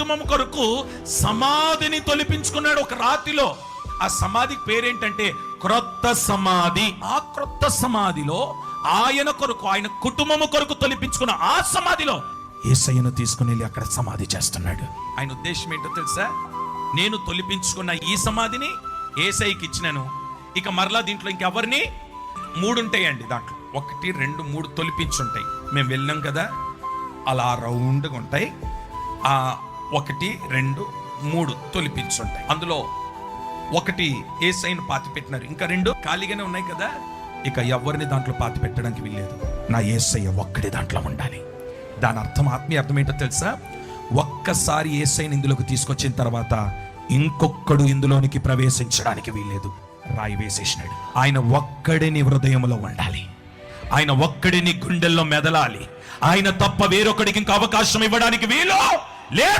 కుటుంబం కొరకు సమాధిని తొలిపించుకున్నాడు ఒక రాతిలో. ఆ సమాధికి పేరేంటంటే క్రొత్త సమాధి. ఆ క్రొత్త సమాధిలో ఆయన కొరకు, ఆయన కుటుంబము కొరకు తొలిపించుకున్న ఆ సమాధిలో యేసయ్యను తీసుకుని వెళ్ళి అక్కడ సమాధి చేస్తున్నాడు. ఆయన ఉద్దేశం ఏంటో తెలుసా? నేను తొలిపించుకున్న ఈ సమాధిని యేసయ్యకి ఇచ్చినాను, ఇక మరలా దీంట్లో ఇంకెవరిని 3 ఉంటాయండి, దాంట్లో 1, 2, 3 తొలిపించుంటాయి. మేము వెళ్ళాం కదా, అలా రౌండ్గా ఉంటాయి. 1, 2, 3 తొలిపించుంటాయి. అందులో 1 యేసయ్యను పాతి పెట్టినారు, ఇంకా 2 ఖాళీగానే ఉన్నాయి కదా. ఇక ఎవరిని దాంట్లో పాతి పెట్టడానికి వీల్లేదు. నా యేసయ్య ఒక్కడే దాంట్లో ఉండాలి. దాని అర్థం, ఆత్మీయ అర్థం ఏంటో తెలుసా? ఒక్కసారి యేసయ్యని ఇందులోకి తీసుకొచ్చిన తర్వాత ఇంకొక్కడు ఇందులోనికి ప్రవేశించడానికి వీల్లేదు. రాయి వేసేసినాడు. ఆయన ఒక్కడిని హృదయంలో ఉండాలి, ఆయన ఒక్కడిని గుండెల్లో మెదలాలి. ఆయన తప్ప వేరొకడికి ఇంకా అవకాశం ఇవ్వడానికి వీలు లేదు.